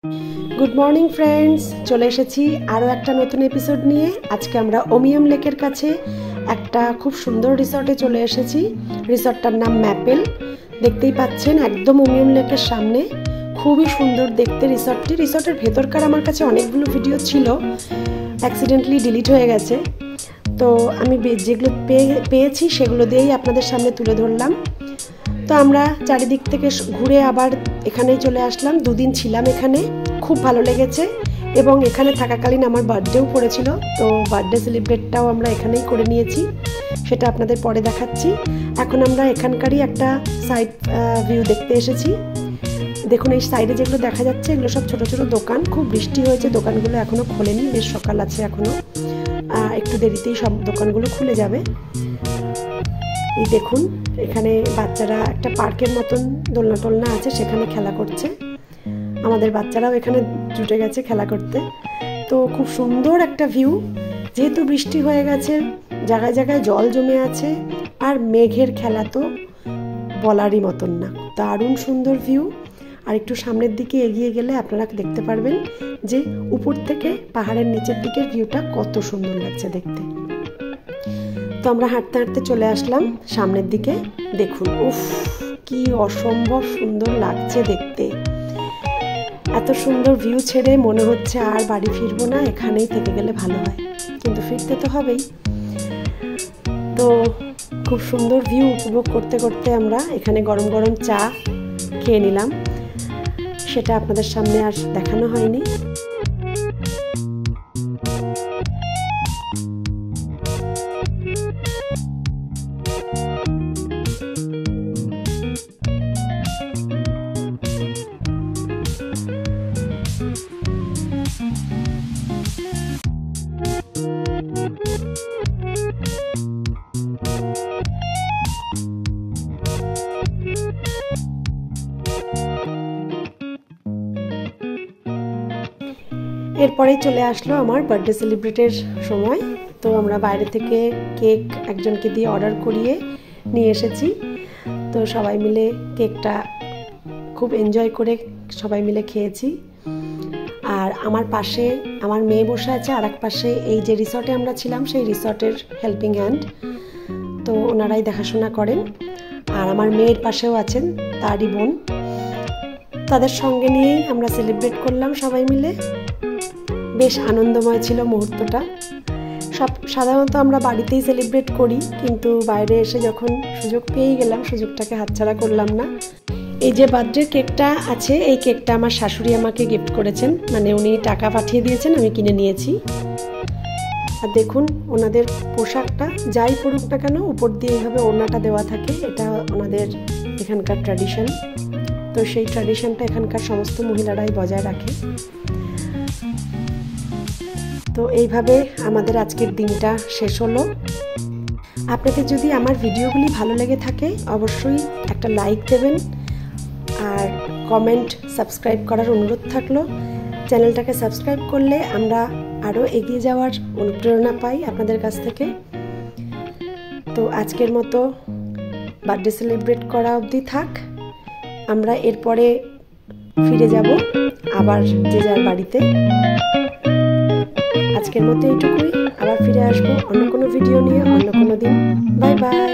Good morning friends चले एसेছি আরো একটা নতুন এপিসোড নিয়ে। আজকে আমরা ওমিয়াম লেকের কাছে একটা খুব সুন্দর রিসর্টে চলে এসেছি। রিসর্টটার নাম ম্যাপেল। দেখতেই পাচ্ছেন একদম ওমিয়াম লেকের সামনে। খুবই সুন্দর দেখতে রিসর্টটি। রিসর্টের ভেতরকার আমার কাছে অনেকগুলো ভিডিও ছিল, অ্যাক্সিডেন্টলি ডিলিট হয়ে গেছে। তো আমি যেগুলো পেয়েছি সেগুলো দিয়েই আপনাদের সামনে তুলে ধরলাম। তো আমরা চারিদিক থেকে ঘুরে আবার এখানেই চলে আসলাম। দুদিন ছিলাম এখানে, খুব ভালো লেগেছে এবং এখানে থাকাকালীন আমার বার্থডেও পড়েছিল। তো বার্থডে সেলিব্রেটটাও আমরা এখানেই করে নিয়েছি, সেটা আপনাদের পরে দেখাচ্ছি। এখন আমরা এখানকারই একটা সাইড ভিউ দেখতে এসেছি। দেখুন এই সাইডে যেগুলো দেখা যাচ্ছে এগুলো সব ছোট ছোট দোকান। খুব বৃষ্টি হয়েছে, দোকানগুলো এখনও খোলেনি, বেশ সকাল আছে এখনও, একটু দেরিতেই সব দোকানগুলো খুলে যাবে। এই দেখুন এখানে বাচ্চারা একটা পার্কের মতন দোলনা টোলনা আছে, সেখানে খেলা করছে। আমাদের বাচ্চারাও এখানে জুটে গেছে খেলা করতে। তো খুব সুন্দর একটা ভিউ। যেহেতু বৃষ্টি হয়ে গেছে, জায়গায় জায়গায় জল জমে আছে, আর মেঘের খেলা তো বলারই মতন না। দারুণ সুন্দর ভিউ। আর একটু সামনের দিকে এগিয়ে গেলে আপনারা দেখতে পারবেন যে উপর থেকে পাহাড়ের নিচের দিকের ভিউটা কত সুন্দর লাগছে দেখতে। তো আমরা হাঁটতে হাঁটতে চলে আসলাম সামনের দিকে। দেখুন উফ, কি অসম্ভব সুন্দর লাগছে দেখতে। এত সুন্দর ভিউ ছেড়ে মনে হচ্ছে আর বাড়ি ফিরবো না, এখানেই থেকে গেলে ভালো হয়, কিন্তু ফিরতে তো হবেই। তো খুব সুন্দর ভিউ উপভোগ করতে করতে আমরা এখানে গরম গরম চা খেয়ে নিলাম। সেটা আপনাদের সামনে আর দেখানো হয়নি। এরপরেই চলে আসলো আমার বার্থডে সেলিব্রেটের সময়। তো আমরা বাইরে থেকে কেক একজনকে দিয়ে অর্ডার করিয়ে নিয়ে এসেছি। তো সবাই মিলে কেকটা খুব এনজয় করে সবাই মিলে খেয়েছি। আর আমার পাশে আমার মেয়ে বসে আছে, আর এক পাশে এই যে রিসর্টে আমরা ছিলাম সেই রিসর্টের হেল্পিং হ্যান্ড, তো ওনারাই দেখাশোনা করেন। আর আমার মেয়ের পাশেও আছেন তারই বোন। তাদের সঙ্গে নিয়েই আমরা সেলিব্রেট করলাম সবাই মিলে। বেশ আনন্দময় ছিল মুহূর্তটা। সাধারণত আমরা বাড়িতেই সেলিব্রেট করি, কিন্তু বাইরে এসে যখন সুযোগ পেয়ে গেলাম, সুযোগটাকে হাতছাড়া করলাম না। এই যে বার্থডে কেকটা আছে, এই কেকটা আমার শাশুড়ি আমাকে গিফট করেছেন, মানে উনি টাকা পাঠিয়ে দিয়েছেন, আমি কিনে নিয়েছি। আর দেখুন ওনাদের পোশাকটা, যাই পরুক না কেন উপর দিয়ে এইভাবে ওড়নাটা দেওয়া থাকে, এটা ওনাদের এখানকার ট্র্যাডিশন। তো সেই ট্র্যাডিশনটা এখানকার সমস্ত মহিলারাই বজায় রাখে। তো এইভাবে আমাদের আজকের দিনটা শেষ হলো। আপনাদের যদি আমার ভিডিওগুলি ভালো লেগে থাকে অবশ্যই একটা লাইক দেবেন, আর কমেন্ট সাবস্ক্রাইব করার অনুরোধ থাকলো। চ্যানেলটাকে সাবস্ক্রাইব করলে আমরা আরও এগিয়ে যাওয়ার অনুপ্রেরণা পাই আপনাদের কাছ থেকে। তো আজকের মতো বার্থডে সেলিব্রেট করা অবধি থাক। আমরা এরপরে ফিরে যাব আবার যে যার বাড়িতে। আজকের মতো এইটুকুই, আবার ফিরে আসবো অন্য কোনো ভিডিও নিয়ে অন্য কোনো দিন। Bye bye.